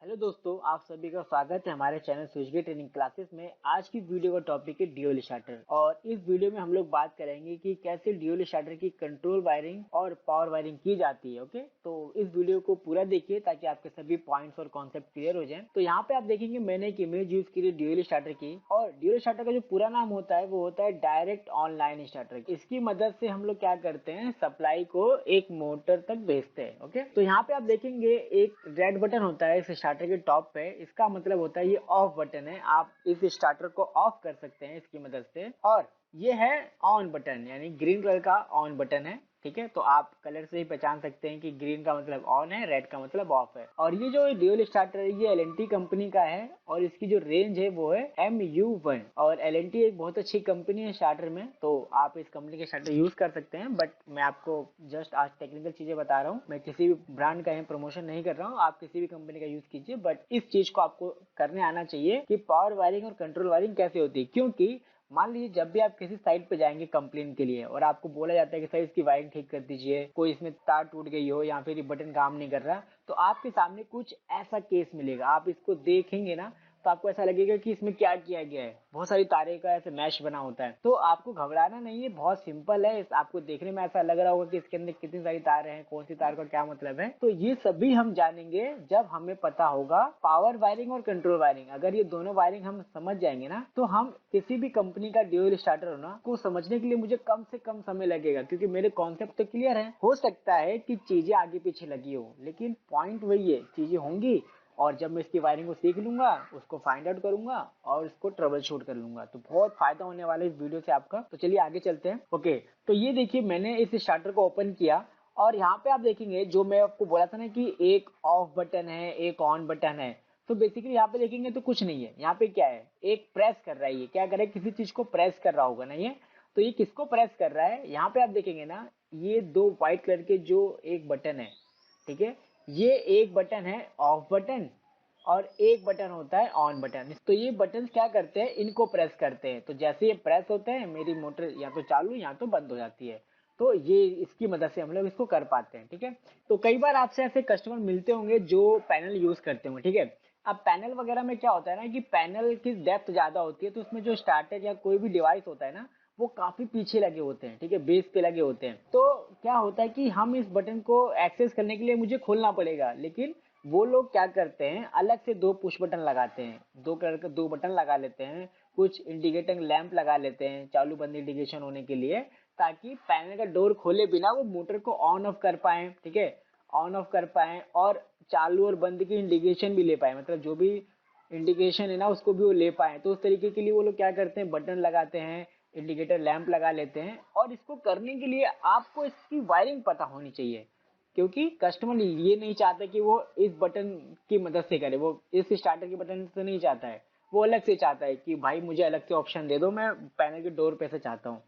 Hello दोस्तों, आप सभी का स्वागत है हमारे चैनल स्विचगेट ट्रेनिंग क्लासेस में। आज की वीडियो का टॉपिक है ड्यूल स्टार्टर और इस वीडियो में हम लोग बात करेंगे कि कैसे ड्यूल स्टार्टर की कंट्रोल वायरिंग और पावर वायरिंग की जाती है। ओके, तो इस वीडियो को पूरा देखिए ताकि आपके सभी पॉइंट्स और कॉन्सेप्ट क्लियर हो जाए। तो यहाँ पे आप देखेंगे मैंने एक इमेज यूज की है ड्यूल स्टार्टर की, और ड्यूल स्टार्टर का जो पूरा नाम होता है वो होता है डायरेक्ट ऑनलाइन स्टार्टर। इसकी मदद से हम लोग क्या करते हैं, सप्लाई को एक मोटर तक भेजते हैं। ओके, तो यहाँ पे आप देखेंगे एक रेड बटन होता है इस स्टार्टर के टॉप पे, इसका मतलब होता है ये ऑफ बटन है। आप इस स्टार्टर को ऑफ कर सकते हैं इसकी मदद से। और ये है ऑन बटन, यानी ग्रीन कलर का ऑन बटन है। ठीक है, तो आप कलर से ही पहचान सकते हैं कि ग्रीन का मतलब ऑन है, रेड का मतलब ऑफ है। और ये जो ड्यूल स्टार्टर है ये एल कंपनी का है और इसकी जो रेंज है वो है MU1। और एल एक बहुत अच्छी कंपनी है स्टार्टर में, तो आप इस कंपनी के स्टार्टर यूज कर सकते हैं। बट मैं आपको जस्ट आज टेक्निकल चीजें बता रहा हूँ, मैं किसी भी ब्रांड का प्रमोशन नहीं कर रहा हूँ। आप किसी भी कंपनी का यूज कीजिए, बट इस चीज को आपको करने आना चाहिए कि पावर वायरिंग और कंट्रोल वायरिंग कैसे होती है। क्योंकि मान लीजिए जब भी आप किसी साइट पे जाएंगे कंप्लेन के लिए और आपको बोला जाता है कि सर इसकी वायरिंग ठीक कर दीजिए, कोई इसमें तार टूट गई हो या फिर ये बटन काम नहीं कर रहा, तो आपके सामने कुछ ऐसा केस मिलेगा। आप इसको देखेंगे ना तो आपको ऐसा लगेगा कि इसमें क्या किया गया है, बहुत सारी तारे का ऐसे मैश बना होता है। तो आपको घबराना नहीं है, बहुत सिंपल है। आपको देखने में ऐसा लग रहा होगा कि इसके अंदर कितनी सारी तारें हैं, कौन सी तार का क्या मतलब है, तो ये सभी हम जानेंगे जब हमें पता होगा पावर वायरिंग और कंट्रोल वायरिंग। अगर ये दोनों वायरिंग हम समझ जाएंगे ना, तो हम किसी भी कंपनी का ड्यूल स्टार्टर होना को समझने के लिए मुझे कम से कम समय लगेगा, क्योंकि मेरे कॉन्सेप्ट तो क्लियर है। हो सकता है कि चीजें आगे पीछे लगी हो, लेकिन पॉइंट वही है, चीजें होंगी। और जब मैं इसकी वायरिंग को सीख लूंगा, उसको फाइंड आउट करूंगा और इसको ट्रबल शूट कर लूंगा, तो बहुत फायदा होने वाला है इस वीडियो से आपका। तो चलिए आगे चलते हैं। ओके, तो ये देखिए मैंने इस स्टार्टर को ओपन किया और यहाँ पे आप देखेंगे जो मैं आपको बोला था ना कि एक ऑफ बटन है एक ऑन बटन है, तो बेसिकली यहाँ पे देखेंगे तो कुछ नहीं है। यहाँ पे क्या है, एक प्रेस कर रहा है। ये क्या कर रहा है, किसी चीज को प्रेस कर रहा होगा ना ये। तो ये किसको प्रेस कर रहा है, यहाँ पे आप देखेंगे ना, ये दो व्हाइट कलर के जो एक बटन है, ठीक है, ये एक बटन है ऑफ बटन और एक बटन होता है ऑन बटन। तो ये बटन क्या करते हैं, इनको प्रेस करते हैं। तो जैसे ये प्रेस होते हैं मेरी मोटर या तो चालू या तो बंद हो जाती है। तो ये इसकी मदद से हम लोग इसको कर पाते हैं। ठीक है, तो कई बार आपसे ऐसे कस्टमर मिलते होंगे जो पैनल यूज करते होंगे। ठीक है, अब पैनल वगैरह में क्या होता है ना कि पैनल की डेप्थ ज्यादा होती है, तो उसमें जो स्टार्टर या कोई भी डिवाइस होता है ना, वो काफी पीछे लगे होते हैं। ठीक है, बेस पे लगे होते हैं। तो क्या होता है कि हम इस बटन को एक्सेस करने के लिए मुझे खोलना पड़ेगा, लेकिन वो लोग क्या करते हैं, अलग से दो पुश बटन लगाते हैं, दो कलर के दो बटन लगा लेते हैं, कुछ इंडिकेटिंग लैंप लगा लेते हैं चालू बंद इंडिकेशन होने के लिए, ताकि पैनल का डोर खोले बिना वो मोटर को ऑन ऑफ कर पाए। ठीक है, ऑन ऑफ कर पाए और चालू और बंद की इंडिकेशन भी ले पाए, मतलब जो भी इंडिकेशन है ना उसको भी वो ले पाए। तो उस तरीके के लिए वो लोग क्या करते हैं, बटन लगाते हैं, इंडिकेटर लैंप लगा लेते हैं। और इसको करने के लिए आपको इसकी वायरिंग पता होनी चाहिए, क्योंकि कस्टमर ये नहीं चाहता कि वो इस बटन की मदद से करे, वो इस स्टार्टर के बटन से नहीं चाहता है, वो अलग से चाहता है कि भाई मुझे अलग से ऑप्शन दे दो, मैं पैनल के डोर पे से चाहता हूँ।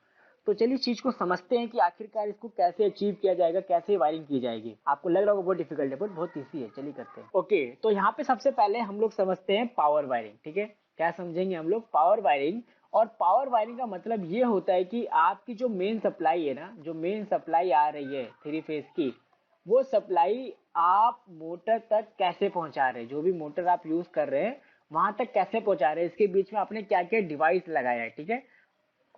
तो चलिए इस चीज को समझते हैं कि आखिरकार इसको कैसे अचीव किया जाएगा, कैसे वायरिंग की जाएगी। आपको लग रहा होगा बहुत डिफिकल्ट है, बट बहुत ईजी है। चलिए करते हैं। ओके, तो यहाँ पे सबसे पहले हम लोग समझते हैं पावर वायरिंग। ठीक है, क्या समझेंगे हम लोग, पावर वायरिंग। और पावर वायरिंग का मतलब ये होता है कि आपकी जो मेन सप्लाई है ना, जो मेन सप्लाई आ रही है थ्री फेज की, वो सप्लाई आप मोटर तक कैसे पहुंचा रहे हैं, जो भी मोटर आप यूज कर रहे हैं वहां तक कैसे पहुंचा रहे हैं, इसके बीच में आपने क्या क्या डिवाइस लगाया है। ठीक है,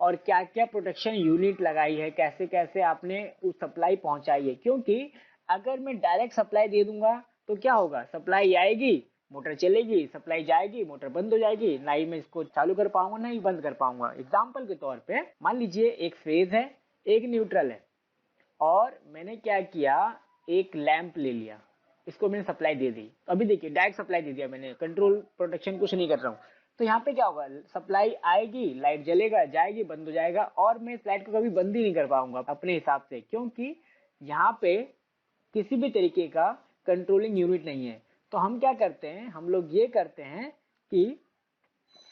और क्या क्या प्रोटेक्शन यूनिट लगाई है, कैसे कैसे आपने उस सप्लाई पहुंचाई है। क्योंकि अगर मैं डायरेक्ट सप्लाई दे दूंगा तो क्या होगा, सप्लाई आएगी मोटर चलेगी, सप्लाई जाएगी मोटर बंद हो जाएगी, ना ही मैं इसको चालू कर पाऊंगा ना ही बंद कर पाऊंगा। एग्जाम्पल के तौर पे मान लीजिए एक फेज है एक न्यूट्रल है, और मैंने क्या किया, एक लैंप ले लिया, इसको मैंने सप्लाई दे दी। तो अभी देखिए डायरेक्ट सप्लाई दे दिया मैंने, कंट्रोल प्रोटेक्शन कुछ नहीं कर रहा हूँ। तो यहाँ पे क्या होगा, सप्लाई आएगी, लाइट जलेगा, जाएगी, बंद हो जाएगा, और मैं इस लाइट को कभी बंद ही नहीं कर पाऊंगा अपने हिसाब से, क्योंकि यहाँ पे किसी भी तरीके का कंट्रोलिंग यूनिट नहीं है। तो हम क्या करते हैं, हम लोग ये करते हैं कि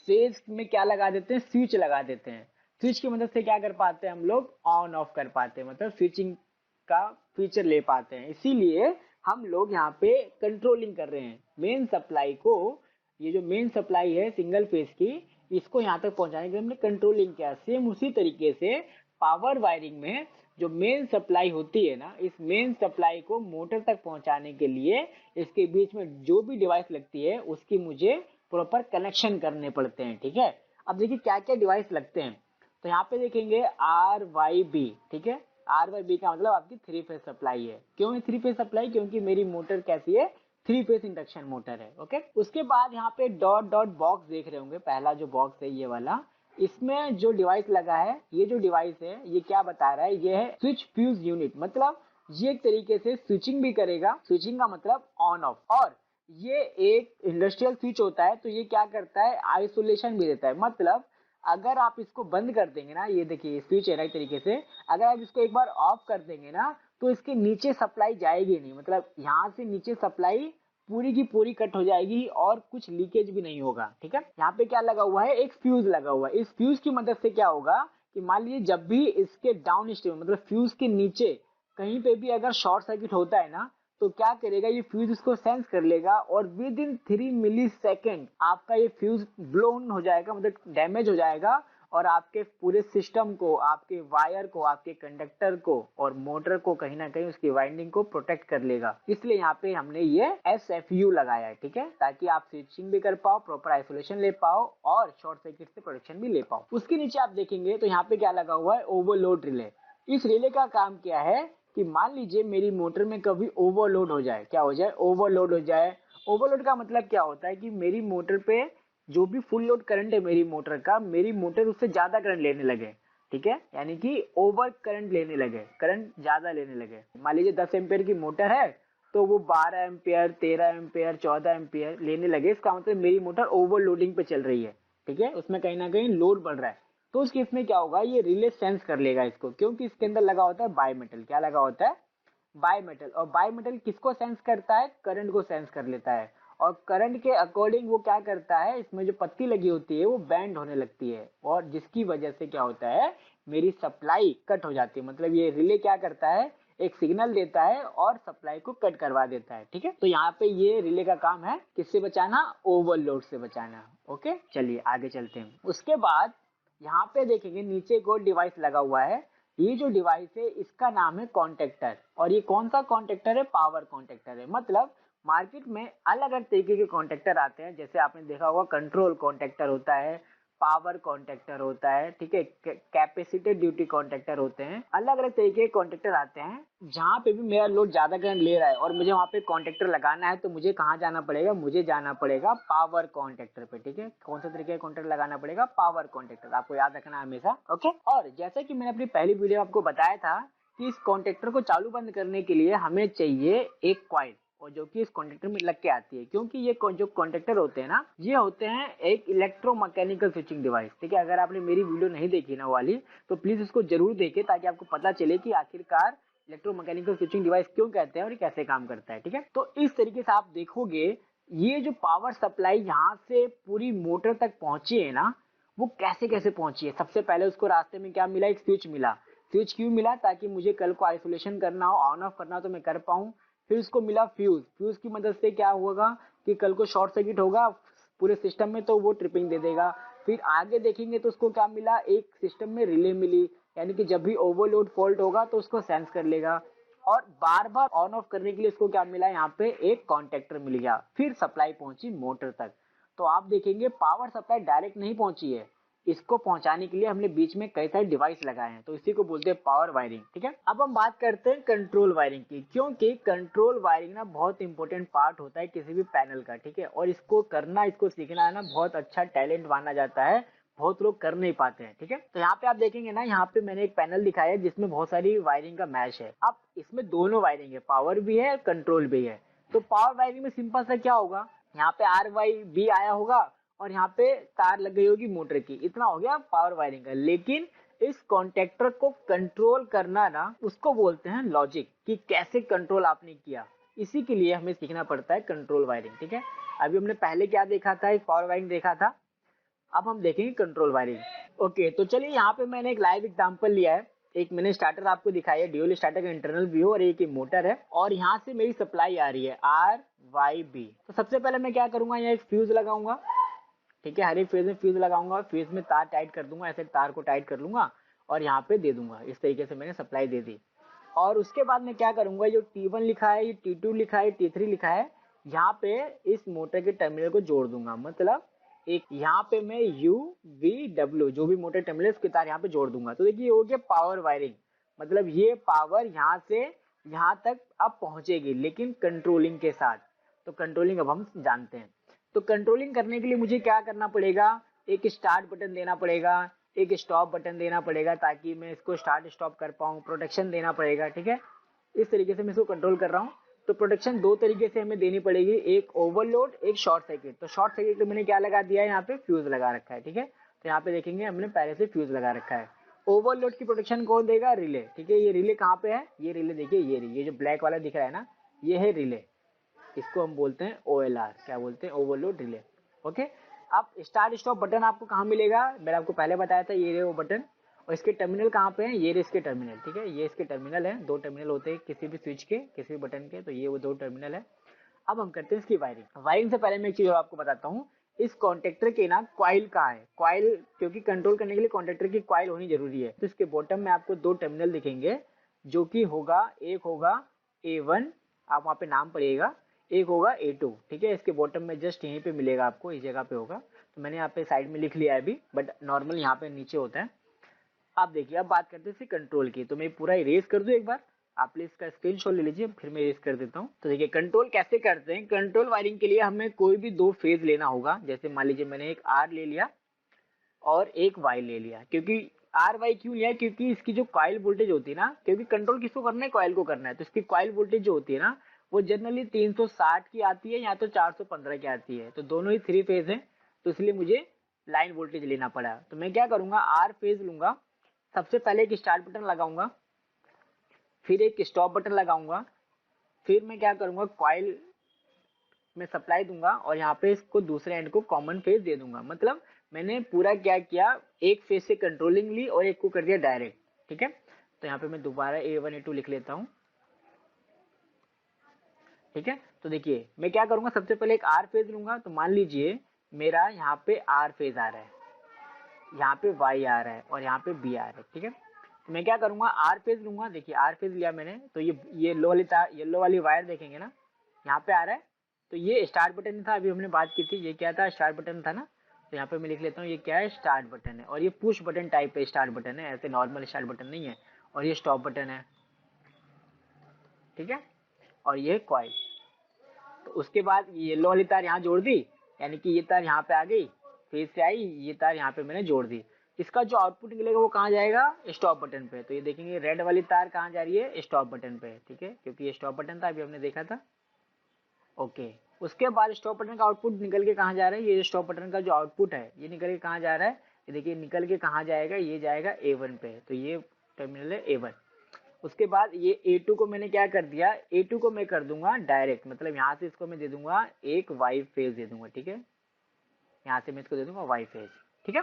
फेज में क्या लगा देते हैं, स्विच लगा देते हैं। स्विच की मदद से क्या कर पाते हैं हम लोग, ऑन ऑफ कर पाते हैं, मतलब स्विचिंग का फीचर ले पाते हैं। इसीलिए हम लोग यहाँ पे कंट्रोलिंग कर रहे हैं मेन सप्लाई को। ये जो मेन सप्लाई है सिंगल फेज की, इसको यहाँ तक पहुंचाने के लिए हमने कंट्रोलिंग किया। सेम उसी तरीके से पावर वायरिंग में जो मेन सप्लाई होती है ना, इस मेन सप्लाई को मोटर तक पहुंचाने के लिए इसके बीच में जो भी डिवाइस लगती है उसकी मुझे प्रॉपर कनेक्शन करने पड़ते हैं। ठीक है, अब देखिए क्या क्या डिवाइस लगते हैं। तो यहाँ पे देखेंगे आर वाई बी। ठीक है, आर वाई बी का मतलब आपकी 3 फेज सप्लाई है। क्यों है 3 फेज सप्लाई? क्योंकि मेरी मोटर कैसी है, 3 फेज इंडक्शन मोटर है। ओके, उसके बाद यहाँ पे डॉट डॉट बॉक्स देख रहे होंगे, पहला जो बॉक्स है ये वाला, इसमें जो डिवाइस लगा है, ये जो डिवाइस है ये क्या बता रहा है, ये है स्विच फ्यूज यूनिट। मतलब ये एक तरीके से स्विचिंग भी करेगा, स्विचिंग का मतलब ऑन ऑफ, और ये एक इंडस्ट्रियल स्विच होता है तो ये क्या करता है, आइसोलेशन भी देता है। मतलब अगर आप इसको बंद कर देंगे ना, ये देखिए स्विच है ना एक तरीके से, अगर आप इसको एक बार ऑफ कर देंगे ना तो इसके नीचे सप्लाई जाएगी नहीं। मतलब यहाँ से नीचे सप्लाई पूरी की पूरी कट हो जाएगी और कुछ लीकेज भी नहीं होगा। ठीक है, यहाँ पे क्या लगा हुआ है, एक फ्यूज लगा हुआ है। इस फ्यूज की मदद से क्या होगा कि मान लीजिए जब भी इसके डाउन स्ट्रीम मतलब फ्यूज के नीचे कहीं पे भी अगर शॉर्ट सर्किट होता है ना, तो क्या करेगा, ये फ्यूज इसको सेंस कर लेगा और विद इन 3 मिली सेकेंड आपका ये फ्यूज ब्लोन हो जाएगा, मतलब डैमेज हो जाएगा, और आपके पूरे सिस्टम को, आपके वायर को, आपके कंडक्टर को और मोटर को कहीं ना कहीं उसकी वाइंडिंग को प्रोटेक्ट कर लेगा। इसलिए यहाँ पे हमने ये SFU लगाया है। ठीक है, ताकि आप स्विचिंग भी कर पाओ, प्रॉपर आइसोलेशन ले पाओ और शॉर्ट सर्किट से प्रोटेक्शन भी ले पाओ। उसके नीचे आप देखेंगे तो यहाँ पे क्या लगा हुआ है, ओवरलोड रिले। इस रिले का काम क्या है कि मान लीजिए मेरी मोटर में कभी ओवरलोड हो जाए, क्या हो जाए, ओवरलोड हो जाए। ओवरलोड का मतलब क्या होता है कि मेरी मोटर पे जो भी फुल लोड करंट है मेरी मोटर का, मेरी मोटर उससे ज्यादा करंट लेने लगे। ठीक है, यानी कि ओवर करंट लेने लगे, करंट ज्यादा लेने लगे। मान लीजिए 10 एम्पियर की मोटर है तो वो 12 एम्पियर, 13 एम्पियर, 14 एम्पियर लेने लगे। इसका मतलब मेरी मोटर ओवरलोडिंग पे चल रही है। ठीक है, उसमें कहीं ना कहीं लोड बढ़ रहा है। तो उस केस में क्या होगा, ये रिले सेंस कर लेगा इसको, क्योंकि इसके अंदर लगा होता है बाई मेटल। क्या लगा होता है, बाई मेटल। और बाई मेटल किसको सेंस करता है, करंट को सेंस कर लेता है। और करंट के अकॉर्डिंग वो क्या करता है, इसमें जो पत्ती लगी होती है वो बैंड होने लगती है, और जिसकी वजह से क्या होता है, मेरी सप्लाई कट हो जाती है। मतलब ये रिले क्या करता है, एक सिग्नल देता है और सप्लाई को कट करवा देता है। ठीक है, तो यहाँ पे ये रिले का काम है किससे बचाना, ओवरलोड से बचाना। ओके, चलिए आगे चलते हैं। उसके बाद यहाँ पे देखेंगे नीचे एक और डिवाइस लगा हुआ है। ये जो डिवाइस है इसका नाम है कॉन्टेक्टर। और ये कौन सा कॉन्टेक्टर है, पावर कॉन्टेक्टर है। मतलब मार्केट में अलग अलग तरीके के कॉन्टेक्टर आते हैं, जैसे आपने देखा होगा कंट्रोल कॉन्टेक्टर होता है, पावर कॉन्टेक्टर होता है, ठीक है, कैपेसिटर ड्यूटी कॉन्टेक्टर होते हैं। अलग अलग तरीके के कॉन्टेक्टर आते हैं। जहाँ पे भी मेरा लोड ज्यादा करंट ले रहा है और मुझे वहाँ पे कॉन्टेक्टर लगाना है तो मुझे कहाँ जाना पड़ेगा, मुझे जाना पड़ेगा पावर कॉन्टेक्टर पे। ठीक है, कौन से तरीके का कॉन्टेक्टर लगाना पड़ेगा, पावर कॉन्टेक्टर, आपको याद रखना है हमेशा। ओके, और जैसे कि मैंने अपनी पहली वीडियो में आपको बताया था कि इस कॉन्टेक्टर को चालू बंद करने के लिए हमें चाहिए एक कॉइल, और जो कि इस कॉन्टेक्टर में लग के आती है। क्योंकि ये जो कॉन्टेक्टर होते हैं ना, ये होते हैं एक इलेक्ट्रोमैकेनिकल स्विचिंग डिवाइस। ठीक है, अगर आपने मेरी वीडियो नहीं देखी ना वाली, तो प्लीज उसको जरूर देखें ताकि आपको पता चले कि आखिरकार इलेक्ट्रोमैकेनिकल स्विचिंग डिवाइस क्यों कहते हैं और ये कैसे काम करता है। ठीक है, तो इस तरीके से आप देखोगे ये जो पावर सप्लाई यहाँ से पूरी मोटर तक पहुंची है ना, वो कैसे कैसे पहुंची है। सबसे पहले उसको रास्ते में क्या मिला, एक स्विच मिला। स्विच क्यों मिला, ताकि मुझे कल को आइसोलेशन करना हो, ऑन ऑफ करना हो तो मैं कर पाऊं। फिर उसको मिला फ्यूज। फ्यूज की मदद से क्या होगा कि कल को शॉर्ट सर्किट होगा पूरे सिस्टम में तो वो ट्रिपिंग दे देगा। फिर आगे देखेंगे तो उसको क्या मिला, एक सिस्टम में रिले मिली, यानी कि जब भी ओवरलोड फॉल्ट होगा तो उसको सेंस कर लेगा। और बार बार ऑन ऑफ करने के लिए इसको क्या मिला, यहाँ पे एक कॉन्टेक्टर मिल गया। फिर सप्लाई पहुंची मोटर तक। तो आप देखेंगे पावर सप्लाई डायरेक्ट नहीं पहुंची है, इसको पहुंचाने के लिए हमने बीच में कई सारे डिवाइस लगाए हैं, तो इसी को बोलते हैं पावर वायरिंग। ठीक है, अब हम बात करते हैं कंट्रोल वायरिंग की, क्योंकि कंट्रोल वायरिंग ना बहुत इंपॉर्टेंट पार्ट होता है किसी भी पैनल का। ठीक है, और इसको करना, इसको सीखना है ना, बहुत अच्छा टैलेंट माना जाता है, बहुत लोग कर नहीं पाते हैं। ठीक है, तो यहाँ पे आप देखेंगे ना, यहाँ पे मैंने एक पैनल दिखाया है जिसमें बहुत सारी वायरिंग का मैच है। अब इसमें दोनों वायरिंग है, पावर भी है कंट्रोल भी है। तो पावर वायरिंग में सिंपल सा क्या होगा, यहाँ पे RYB आया होगा और यहाँ पे तार लग गई होगी मोटर की, इतना हो गया पावर वायरिंग का। लेकिन इस कॉन्टेक्टर को कंट्रोल करना ना, उसको बोलते हैं लॉजिक, कि कैसे कंट्रोल आपने किया। इसी के लिए हमें सीखना पड़ता है कंट्रोल वायरिंग। ठीक है, अभी हमने पहले क्या देखा था, एक पावर वायरिंग देखा था, अब हम देखेंगे कंट्रोल वायरिंग। ओके, तो चलिए यहाँ पे मैंने एक लाइव एग्जांपल लिया है। एक मैंने स्टार्टर आपको दिखाया है, ड्यूल स्टार्टर का इंटरनल व्यू, और एक मोटर है और यहाँ से मेरी सप्लाई आ रही है RYB। तो सबसे पहले मैं क्या करूंगा, यहाँ एक फ्यूज लगाऊंगा। ठीक है, हर एक फेज में फ्यूज लगाऊंगा, फेज में तार टाइट कर दूंगा, ऐसे तार को टाइट कर लूंगा और यहाँ पे दे दूंगा। इस तरीके से मैंने सप्लाई दे दी। और उसके बाद मैं क्या करूंगा, जो T1 लिखा है, ये T2 लिखा है, T3 लिखा है, यहाँ पे इस मोटर के टर्मिनल को जोड़ दूंगा। मतलब एक यहाँ पे मैं U V W जो भी मोटर टर्मिनल उसके तार यहाँ पे जोड़ दूंगा। तो देखिए ये हो गया पावर वायरिंग। मतलब ये पावर यहाँ से यहाँ तक अब पहुंचेगी, लेकिन कंट्रोलिंग के साथ। तो कंट्रोलिंग अब हम जानते हैं। तो कंट्रोलिंग करने के लिए मुझे क्या करना पड़ेगा, एक स्टार्ट बटन देना पड़ेगा, एक स्टॉप बटन देना पड़ेगा ताकि मैं इसको स्टार्ट स्टॉप कर पाऊँ, प्रोटेक्शन देना पड़ेगा। ठीक है, इस तरीके से मैं इसको कंट्रोल कर रहा हूँ। तो प्रोटेक्शन दो तरीके से हमें देनी पड़ेगी, एक ओवरलोड, एक शॉर्ट सर्किट। तो शॉर्ट सर्किट में मैंने क्या लगा दिया है, यहाँ पे फ्यूज लगा रखा है। ठीक है, तो यहाँ पे देखेंगे हमने पहले से फ्यूज लगा रखा है। ओवरलोड की प्रोटेक्शन कौन देगा, रिले। ठीक है, ये रिले कहाँ पे है, ये रिले देखिए, ये जो ब्लैक वाला दिख रहा है ना, ये है रिले। इसको हम बोलते हैं OLR, क्या बोलते हैं, ओवरलोड रिले। ओके, अब स्टार्ट स्टॉप बटन आपको कहाँ मिलेगा, मैंने आपको पहले बताया था, ये रहे वो बटन। और इसके टर्मिनल कहाँ पे हैं, ये रहे इसके टर्मिनल। ठीक है, ये इसके टर्मिनल है, दो टर्मिनल होते हैं किसी भी स्विच के, किसी भी बटन के। तो ये वो दो टर्मिनल है। अब हम करते हैं इसकी वायरिंग। वायरिंग से पहले मैं एक चीज और आपको बताता हूँ, इस कॉन्टेक्टर के ना कॉइल कहाँ है। कॉइल, क्योंकि कंट्रोल करने के लिए कॉन्टेक्टर की कॉइल होनी जरूरी है। तो इसके बॉटम में आपको दो टर्मिनल दिखेंगे, जो कि होगा, एक होगा A1, आप वहाँ पे नाम पढ़िएगा, एक होगा A2। ठीक है, इसके बॉटम में जस्ट यहीं पे मिलेगा आपको, इस जगह पे होगा। तो मैंने यहाँ पे साइड में लिख लिया है अभी, बट नॉर्मल यहाँ पे नीचे होता है। आप देखिए, अब बात करते हैं इसकी कंट्रोल की। तो मैं पूरा इरेज कर दूं एक बार, आप प्लीज इसका स्क्रीनशॉट ले लीजिए, फिर मैं इरेज कर देता हूँ। तो देखिए कंट्रोल कैसे करते हैं। कंट्रोल वायरिंग के लिए हमें कोई भी दो फेज लेना होगा। जैसे मान लीजिए मैंने एक R ले लिया और एक Y ले लिया। क्योंकि RY क्यों लिया, क्योंकि इसकी जो कॉइल वोल्टेज होती है ना, क्योंकि कंट्रोल किसको करना है, कॉइल को करना है। तो इसकी कॉइल वोल्टेज जो होती है ना, वो जनरली 360 की आती है या तो 415 की आती है। तो दोनों ही थ्री फेज है, तो इसलिए मुझे लाइन वोल्टेज लेना पड़ा। तो मैं क्या करूंगा, R फेज लूंगा, सबसे पहले एक स्टार्ट बटन लगाऊंगा, फिर एक स्टॉप बटन लगाऊंगा, फिर मैं क्या करूंगा, कॉइल में सप्लाई दूंगा और यहाँ पे इसको दूसरे एंड को कॉमन फेज दे दूंगा। मतलब मैंने पूरा क्या किया, एक फेज से कंट्रोलिंग ली और एक को कर दिया डायरेक्ट। ठीक है, तो यहाँ पे मैं दोबारा A1 A2 लिख लेता हूँ। ठीक है, तो देखिए मैं क्या करूंगा, सबसे पहले एक R फेज लूंगा। तो मान लीजिए मेरा यहाँ पे R फेज आ रहा है, यहाँ पे Y आ रहा है और यहाँ पे B आ रहा है। ठीक है, तो मैं क्या करूंगा, R फेज लूंगा। देखिए R फेज लिया मैंने, तो ये येलो वाली तार, येलो वाली वायर देखेंगे ना, यहाँ पे आ रहा है। तो ये स्टार्ट बटन था, अभी हमने बात की थी, ये क्या था, स्टार्ट बटन था ना। तो यहाँ पे मैं लिख लेता हूँ, ये क्या है, स्टार्ट बटन है। और ये पुश बटन टाइप है, स्टार्ट बटन है, ऐसे नॉर्मल स्टार्ट बटन नहीं है। और ये स्टॉप बटन है। ठीक है, और ये कॉइल। तो उसके बाद ये येलो वाली तार यहाँ जोड़ दी, यानी कि ये तार यहाँ पे आ गई, फेज से आई, ये तार यहाँ पे मैंने जोड़ दी। इसका जो आउटपुट निकलेगा वो कहाँ जाएगा, स्टॉप बटन पे। तो ये देखेंगे रेड वाली तार कहाँ जा रही है, स्टॉप बटन पे। ठीक है, क्योंकि ये स्टॉप बटन था, अभी हमने देखा था। ओके, उसके बाद स्टॉप बटन का आउटपुट निकल के कहाँ जा रहा है, ये स्टॉप बटन का जो आउटपुट है ये निकल के कहाँ जा रहा है, ये देखिए निकल के कहाँ जाएगा, ये जाएगा A1 पे। तो ये टर्मिनल है A1। उसके बाद ये A2 को मैंने क्या कर दिया, A2 को मैं कर दूंगा डायरेक्ट। मतलब यहाँ से इसको मैं दे दूंगा एक Y फेज दे दूंगा। ठीक है, यहाँ से मैं इसको दे दूंगा Y फेज। ठीक है,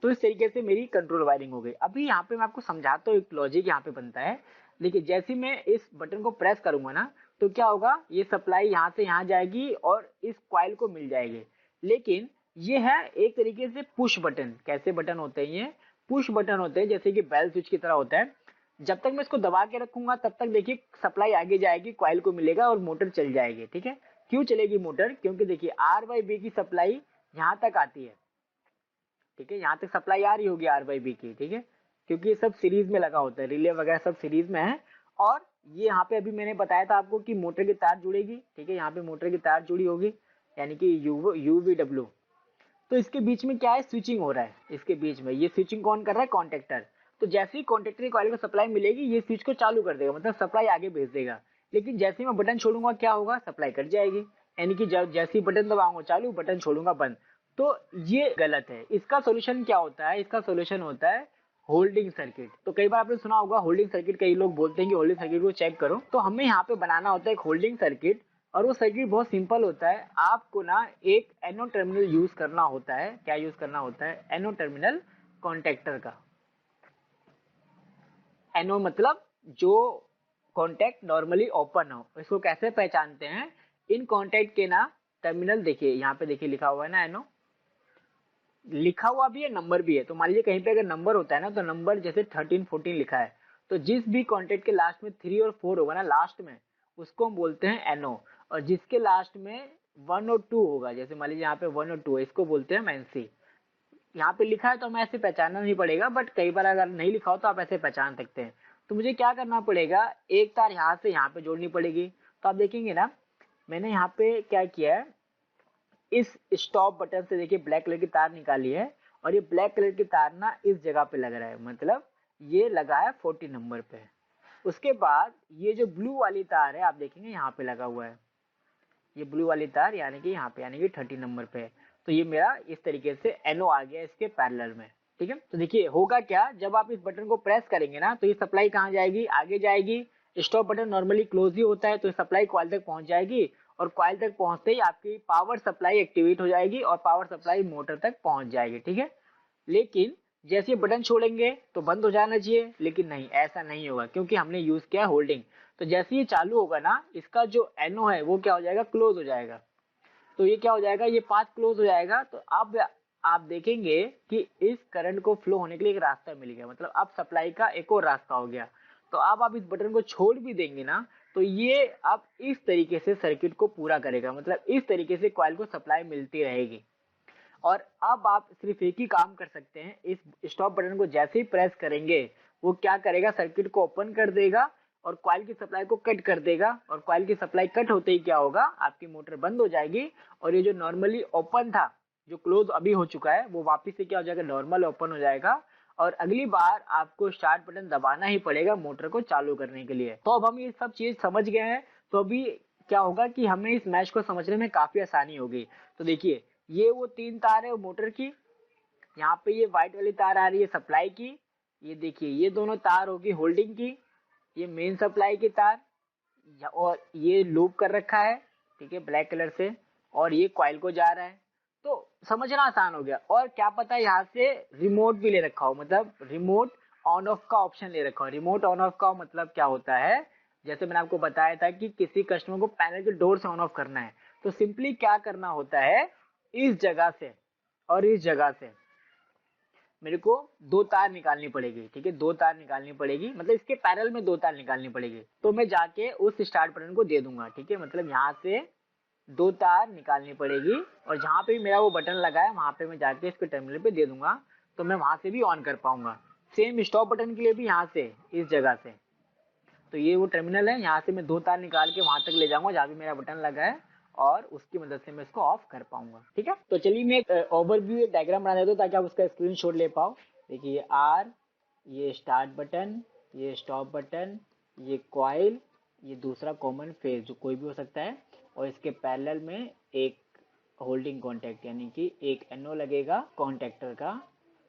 तो इस तरीके से मेरी कंट्रोल वायरिंग हो गई। अभी यहाँ पे मैं आपको समझाता हूँ, एक लॉजिक यहाँ पे बनता है। देखिए जैसे मैं इस बटन को प्रेस करूंगा ना, तो क्या होगा, ये सप्लाई यहाँ से यहाँ जाएगी और इस कॉइल को मिल जाएगी। लेकिन ये है एक तरीके से पुश बटन। कैसे बटन होते हैं, ये पुश बटन होते हैं, जैसे कि बेल स्विच की तरह होता है। जब तक मैं इसको दबा के रखूंगा तब तक देखिए सप्लाई आगे जाएगी, कॉइल को मिलेगा और मोटर चल जाएगी। ठीक है, क्यों चलेगी मोटर, क्योंकि देखिए R/B की सप्लाई यहाँ तक आती है। ठीक है, यहाँ तक सप्लाई आ रही होगी R/B की। ठीक है, क्योंकि ये सब सीरीज में लगा होता है, रिले वगैरह सब सीरीज में है। और ये यहाँ पे अभी मैंने बताया था आपको कि मोटर की तार जुड़ेगी। ठीक है, यहाँ पे मोटर की तार जुड़ी होगी, यानी कि UVW। तो इसके बीच में क्या है, स्विचिंग हो रहा है। इसके बीच में ये स्विचिंग कौन कर रहा है, कॉन्टेक्टर। तो जैसे ही कॉन्टेक्टर की कॉइल को सप्लाई मिलेगी, ये स्विच को चालू कर देगा, मतलब सप्लाई आगे भेज देगा। लेकिन जैसे ही मैं बटन छोड़ूंगा क्या होगा, सप्लाई कट जाएगी। यानी कि जब जैसे ही बटन दबाऊंगा चालू, बटन छोड़ूंगा बंद। तो ये गलत है। इसका सोल्यूशन क्या होता है, इसका सोल्यूशन होता है होल्डिंग सर्किट। तो कई बार आपने सुना होगा होल्डिंग सर्किट, कई लोग बोलते हैं कि होल्डिंग सर्किट को चेक करो। तो हमें यहाँ पे बनाना होता है एक होल्डिंग सर्किट। और वो सर्किट बहुत सिंपल होता है। आपको ना एक एनो टर्मिनल यूज करना होता है। क्या यूज करना होता है, एनो टर्मिनल कॉन्टेक्टर का। एनो मतलब जो कॉन्टेक्ट नॉर्मली ओपन हो। इसको कैसे पहचानते हैं, इन कॉन्टेक्ट के ना टर्मिनल देखिए, यहाँ पे देखिए लिखा हुआ है ना एनो, लिखा हुआ भी है, नंबर भी है। तो मान लीजिए कहीं पे अगर नंबर होता है ना, तो नंबर जैसे 13 14 लिखा है, तो जिस भी कॉन्टेक्ट के लास्ट में 3 और 4 होगा ना लास्ट में, उसको हम बोलते हैं एनओ। और जिसके लास्ट में 1 और 2 होगा, जैसे मान लीजिए यहाँ पे 1 और 2 है, इसको बोलते हैं हम एनसी। यहाँ पे लिखा है तो हमें ऐसे पहचानना नहीं पड़ेगा, बट कई बार अगर नहीं लिखा हो तो आप ऐसे पहचान सकते हैं। तो मुझे क्या करना पड़ेगा, एक तार यहाँ से यहाँ पे जोड़नी पड़ेगी। तो आप देखेंगे ना, मैंने यहाँ पे क्या किया है, इस स्टॉप बटन से देखिए ब्लैक कलर की तार निकाली है, और ये ब्लैक कलर की तार ना इस जगह पे लग रहा है, मतलब ये लगा है 40 नंबर पे। उसके बाद ये जो ब्लू वाली तार है आप देखेंगे यहाँ पे लगा हुआ है, ये ब्लू वाली तार यानी कि यहाँ पे, यानी कि 30 नंबर पे है। तो ये मेरा इस तरीके से एनओ आ गया इसके पैरेलल में। ठीक है, तो देखिए होगा क्या, जब आप इस बटन को प्रेस करेंगे ना, तो ये सप्लाई कहाँ जाएगी, आगे जाएगी। स्टॉप बटन नॉर्मली क्लोज ही होता है, तो सप्लाई कॉइल तक पहुंच जाएगी, और कॉइल तक पहुंचते ही आपकी पावर सप्लाई एक्टिवेट हो जाएगी और पावर सप्लाई मोटर तक पहुंच जाएगी। ठीक है, लेकिन जैसे ये बटन छोड़ेंगे तो बंद हो जाना चाहिए, लेकिन नहीं, ऐसा नहीं होगा, क्योंकि हमने यूज किया है होल्डिंग। तो जैसे ये चालू होगा ना, इसका जो एनओ है वो क्या हो जाएगा, क्लोज हो जाएगा। तो ये क्या हो जाएगा, ये पाथ क्लोज हो जाएगा। तो अब आप देखेंगे कि इस करंट को फ्लो होने के लिए एक रास्ता मिल गया, मतलब अब सप्लाई का एक और रास्ता हो गया। तो अब आप इस बटन को छोड़ भी देंगे ना, तो ये अब इस तरीके से सर्किट को पूरा करेगा, मतलब इस तरीके से कॉइल को सप्लाई मिलती रहेगी। और अब आप सिर्फ एक ही काम कर सकते हैं, इस स्टॉप बटन को जैसे ही प्रेस करेंगे, वो क्या करेगा, सर्किट को ओपन कर देगा और कॉइल की सप्लाई को कट कर देगा। और कॉइल की सप्लाई कट होते ही क्या होगा, आपकी मोटर बंद हो जाएगी, और ये जो नॉर्मली ओपन था, जो क्लोज अभी हो चुका है, वो वापस से क्या हो जाएगा, नॉर्मल ओपन हो जाएगा। और अगली बार आपको स्टार्ट बटन दबाना ही पड़ेगा मोटर को चालू करने के लिए। तो अब हम ये सब चीज समझ गए हैं, तो अभी क्या होगा कि हमें इस मैच को समझने में काफी आसानी होगी। तो देखिए, ये वो 3 तार है वो मोटर की, यहाँ पे ये व्हाइट वाली तार आ रही है सप्लाई की, ये देखिए ये दोनों तार होगी होल्डिंग की, ये मेन सप्लाई की तार, और ये लूप कर रखा है, ठीक है, ब्लैक कलर से, और ये कॉइल को जा रहा है। तो समझना आसान हो गया। और क्या पता है यहाँ से रिमोट भी ले रखा हो, मतलब रिमोट ऑन ऑफ का ऑप्शन ले रखा हो। रिमोट ऑन ऑफ का मतलब क्या होता है, जैसे मैंने आपको बताया था कि किसी कस्टमर को पैनल के डोर से ऑन ऑफ करना है, तो सिंपली क्या करना होता है, इस जगह से और इस जगह से मेरे को 2 तार निकालनी पड़ेगी। ठीक है, 2 तार निकालनी पड़ेगी, मतलब इसके पैरेलल में 2 तार निकालनी पड़ेगी। तो मैं जाके उस स्टार्ट बटन को दे दूंगा। ठीक है, मतलब यहाँ से 2 तार निकालनी पड़ेगी, और जहाँ पे भी मेरा वो बटन लगा है वहां पे मैं जाके इसके टर्मिनल पे दे दूंगा, तो मैं वहां से भी ऑन कर पाऊंगा। सेम स्टॉप बटन के लिए भी यहाँ से इस जगह से, तो ये वो टर्मिनल है, यहाँ से मैं 2 तार निकाल के वहां तक ले जाऊंगा जहाँ भी मेरा बटन लगा है, और उसकी मदद से मैं इसको ऑफ कर पाऊंगा। ठीक है, तो चलिए मैं एक ओवरव्यू, एक डायग्राम बना देता हूँ ताकि आप उसका स्क्रीनशॉट ले पाओ। देखिए ये आर, ये स्टार्ट बटन, ये स्टॉप बटन, ये कॉइल, ये दूसरा कॉमन फेज जो कोई भी हो सकता है, और इसके पैरेलल में एक होल्डिंग कॉन्टैक्ट, यानी कि एक एनओ लगेगा कॉन्टैक्टर का,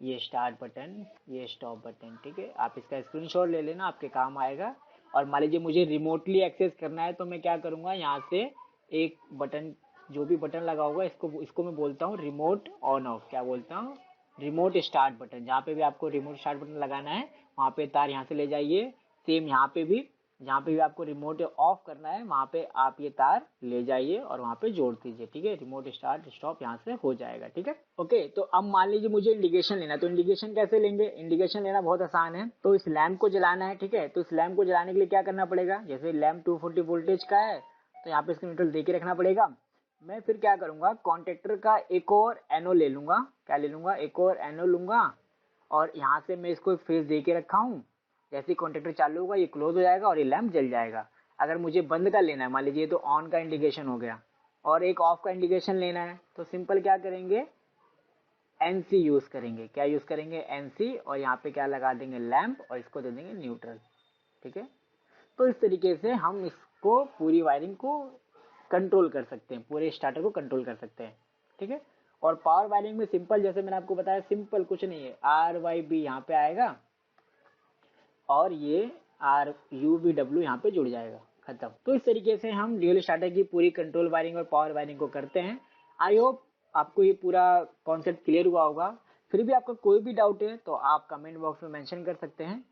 ये स्टार्ट बटन, ये स्टॉप बटन। ठीक है, आप इसका स्क्रीनशॉट ले लेना, आपके काम आएगा। और मान लीजिए मुझे रिमोटली एक्सेस करना है, तो मैं क्या करूँगा, यहाँ से एक बटन, जो भी बटन लगा होगा, इसको मैं बोलता हूँ रिमोट ऑन ऑफ, क्या बोलता हूँ, रिमोट स्टार्ट बटन। जहाँ पे भी आपको रिमोट स्टार्ट बटन लगाना है वहाँ पे तार यहाँ से ले जाइए। सेम यहाँ पे भी, जहाँ पे भी आपको रिमोट ऑफ करना है वहाँ पे आप ये तार ले जाइए और वहाँ पे जोड़ दीजिए। ठीक है, रिमोट स्टार्ट स्टॉप यहाँ से हो जाएगा। ठीक है, ओके। तो अब मान लीजिए मुझे इंडिकेशन लेना है, तो इंडिकेशन कैसे लेंगे, इंडिकेशन लेना बहुत आसान है। तो इस लैंप को जलाना है, ठीक है, तो इस लैंप को जलाने के लिए क्या करना पड़ेगा, जैसे लैंप 240 वोल्टेज का है, तो यहाँ पे इसका न्यूट्रल दे के रखना पड़ेगा। मैं फिर क्या करूँगा, कॉन्टेक्टर का एक और एनओ ले लूँगा, क्या ले लूँगा, एक और एनओ लूँगा, और यहाँ से मैं इसको एक फेज दे के रखा हूँ। जैसे ही कॉन्टेक्टर चालू होगा ये क्लोज हो जाएगा और ये लैंप जल जाएगा। अगर मुझे बंद का लेना है, मान लीजिए तो ऑन का इंडिकेशन हो गया, और एक ऑफ का इंडिकेशन लेना है, तो सिंपल क्या करेंगे, एनसी यूज करेंगे। क्या यूज करेंगे, एनसी, और यहाँ पे क्या लगा देंगे, लैंप, और इसको दे देंगे न्यूट्रल। ठीक है, तो इस तरीके से हम इसको पूरी वायरिंग को कंट्रोल कर सकते हैं, पूरे स्टार्टर को कंट्रोल कर सकते हैं। ठीक है, और पावर वायरिंग में सिंपल, जैसे मैंने आपको बताया, सिंपल कुछ नहीं है, आर वाई बी यहाँ पे आएगा, और ये आर यू वी डब्ल्यू यहाँ पे जुड़ जाएगा, खत्म। तो इस तरीके से हम ड्यूल स्टार्टर की पूरी कंट्रोल वायरिंग और पावर वायरिंग को करते हैं। आई होप आपको ये पूरा कॉन्सेप्ट क्लियर हुआ होगा। फिर भी आपका कोई भी डाउट है तो आप कमेंट बॉक्स में मेंशन कर सकते हैं।